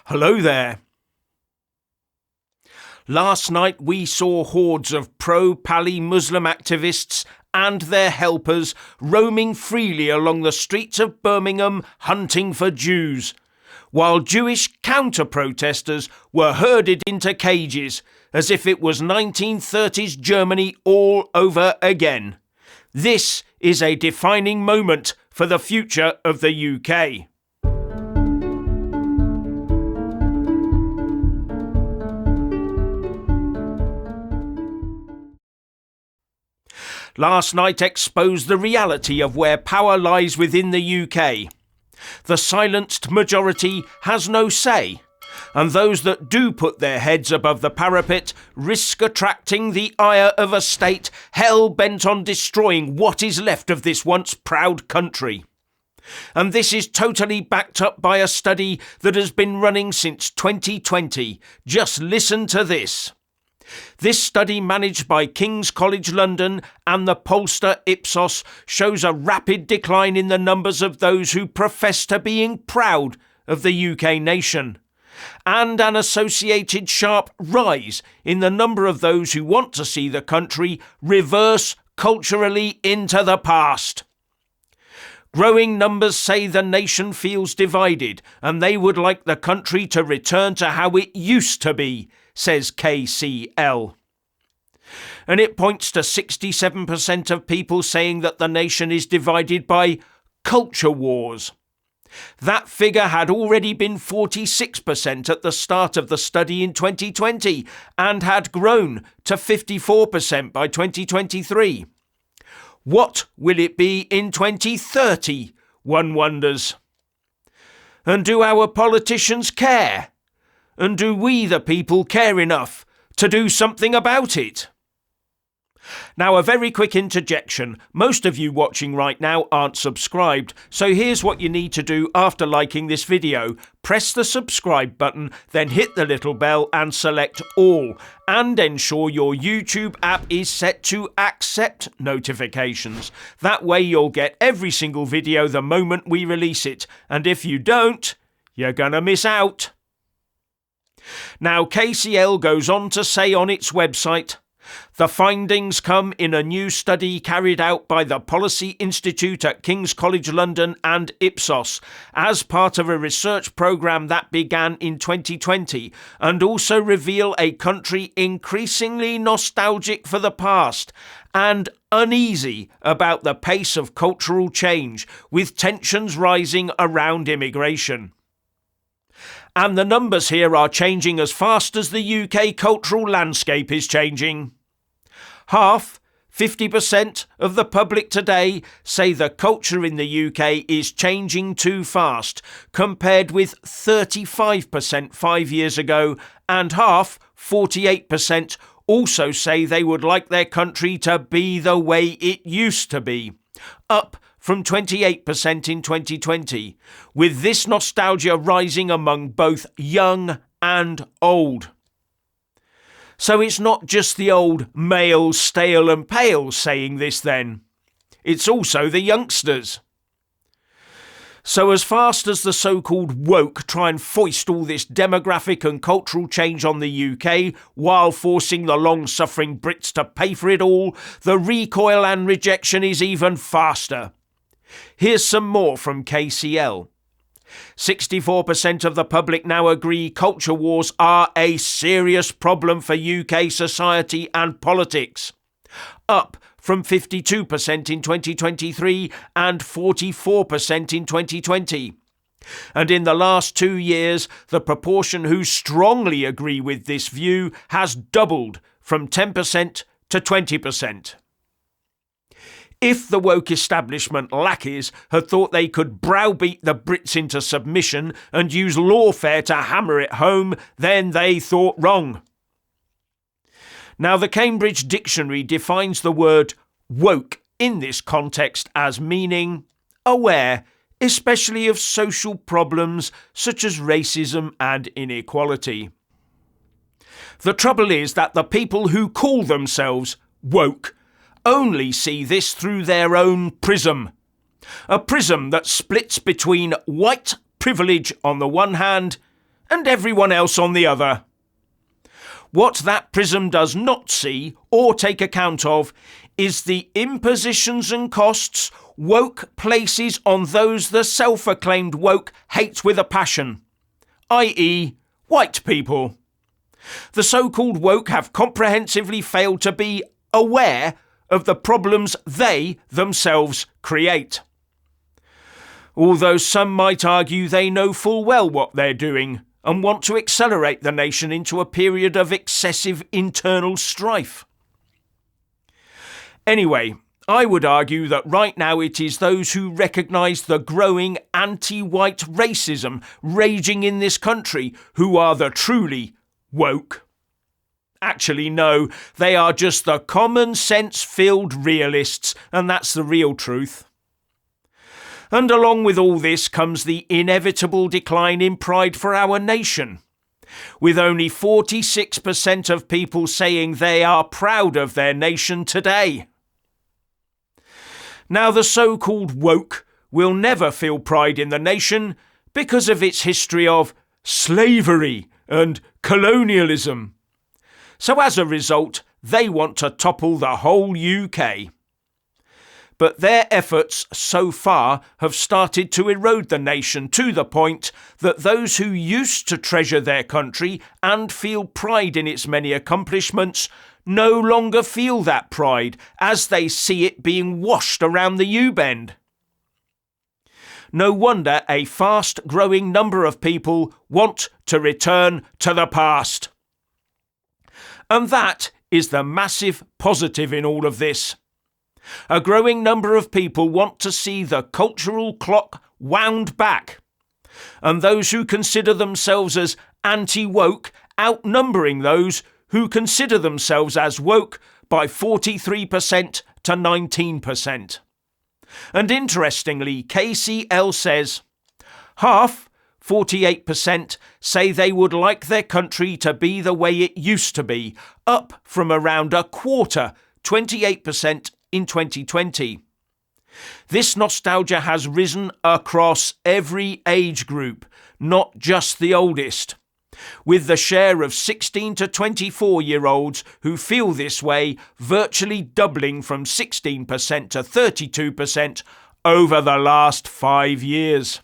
Hello there. Last night we saw hordes of pro-Pali Muslim activists and their helpers roaming freely along the streets of Birmingham hunting for Jews, while Jewish counter-protesters were herded into cages as if it was 1930s Germany all over again. This is a defining moment for the future of the UK. Last night exposed the reality of where power lies within the UK. The silenced majority has no say, and those that do put their heads above the parapet risk attracting the ire of a state hell-bent on destroying what is left of this once proud country. And this is totally backed up by a study that has been running since 2020. Just listen to this. This study, managed by King's College London and the pollster Ipsos, shows a rapid decline in the numbers of those who profess to being proud of the UK nation, and an associated sharp rise in the number of those who want to see the country reverse culturally into the past. Growing numbers say the nation feels divided and they would like the country to return to how it used to be, says KCL. And it points to 67% of people saying that the nation is divided by culture wars. That figure had already been 46% at the start of the study in 2020 and had grown to 54% by 2023. What will it be in 2030, one wonders? And do our politicians care? And do we, the people, care enough to do something about it? Now, a very quick interjection. Most of you watching right now aren't subscribed, so here's what you need to do after liking this video. Press the subscribe button, then hit the little bell and select all, and ensure your YouTube app is set to accept notifications. That way you'll get every single video the moment we release it, and if you don't, you're gonna miss out. Now, KCL goes on to say on its website, the findings come in a new study carried out by the Policy Institute at King's College London and Ipsos as part of a research programme that began in 2020, and also reveal a country increasingly nostalgic for the past and uneasy about the pace of cultural change, with tensions rising around immigration. And the numbers here are changing as fast as the UK cultural landscape is changing. Half, 50% of the public today say the culture in the UK is changing too fast, compared with 35% 5 years ago, and half, 48%, also say they would like their country to be the way it used to be, up from 28% in 2020, with this nostalgia rising among both young and old. So it's not just the old male, stale and pale saying this then. It's also the youngsters. So as fast as the so-called woke try and foist all this demographic and cultural change on the UK while forcing the long-suffering Brits to pay for it all, the recoil and rejection is even faster. Here's some more from KCL. 64% of the public now agree culture wars are a serious problem for UK society and politics, up from 52% in 2023 and 44% in 2020. And in the last 2 years, the proportion who strongly agree with this view has doubled from 10% to 20%. If the woke establishment lackeys had thought they could browbeat the Brits into submission and use lawfare to hammer it home, then they thought wrong. Now, the Cambridge Dictionary defines the word woke in this context as meaning aware, especially of social problems such as racism and inequality. The trouble is that the people who call themselves woke only see this through their own prism. A prism that splits between white privilege on the one hand and everyone else on the other. What that prism does not see or take account of is the impositions and costs woke places on those the self-acclaimed woke hate with a passion, i.e. white people. The so-called woke have comprehensively failed to be aware of the problems they themselves create. Although some might argue they know full well what they're doing and want to accelerate the nation into a period of excessive internal strife. Anyway, I would argue that right now it is those who recognise the growing anti-white racism raging in this country who are the truly woke. Actually, no, they are just the common sense-filled realists, and that's the real truth. And along with all this comes the inevitable decline in pride for our nation, with only 46% of people saying they are proud of their nation today. Now, the so-called woke will never feel pride in the nation because of its history of slavery and colonialism. So as a result, they want to topple the whole UK. But their efforts so far have started to erode the nation to the point that those who used to treasure their country and feel pride in its many accomplishments no longer feel that pride as they see it being washed around the U-bend. No wonder a fast-growing number of people want to return to the past. And that is the massive positive in all of this. A growing number of people want to see the cultural clock wound back, and those who consider themselves as anti-woke outnumbering those who consider themselves as woke by 43% to 19%. And interestingly, KCL says half, 48%, say they would like their country to be the way it used to be, up from around a quarter, 28%, in 2020. This nostalgia has risen across every age group, not just the oldest, with the share of 16 to 24-year-olds who feel this way virtually doubling from 16% to 32% over the last 5 years.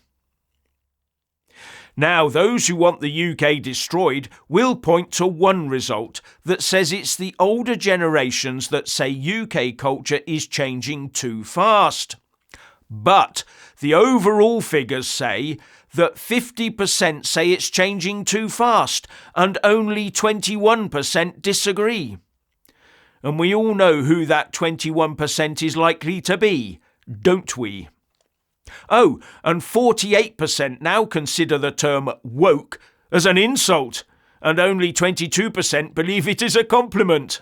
Now, those who want the UK destroyed will point to one result that says it's the older generations that say UK culture is changing too fast. But the overall figures say that 50% say it's changing too fast and only 21% disagree. And we all know who that 21% is likely to be, don't we? Oh, and 48% now consider the term woke as an insult, and only 22% believe it is a compliment.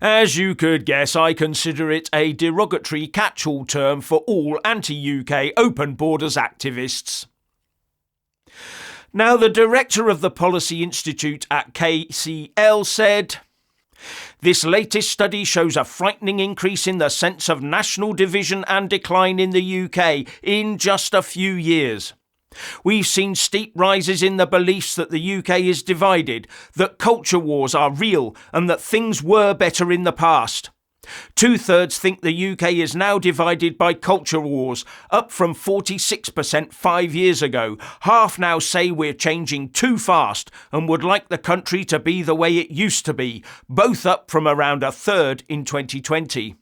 As you could guess, I consider it a derogatory catch-all term for all anti-UK open borders activists. Now, the director of the Policy Institute at KCL said, "This latest study shows a frightening increase in the sense of national division and decline in the UK in just a few years. We've seen steep rises in the beliefs that the UK is divided, that culture wars are real, and that things were better in the past. 2/3 think the UK is now divided by culture wars, up from 46% 5 years ago. Half now say we're changing too fast and would like the country to be the way it used to be, both up from around 1/3 in 2020.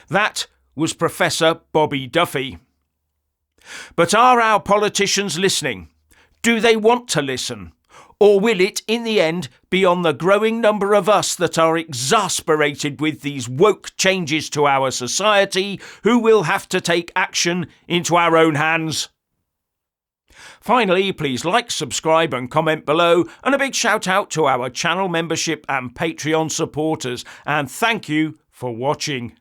That was Professor Bobby Duffy. But are our politicians listening? Do they want to listen? Or will it, in the end, be on the growing number of us that are exasperated with these woke changes to our society who will have to take action into our own hands? Finally, please like, subscribe and comment below, and a big shout out to our channel membership and Patreon supporters, and thank you for watching.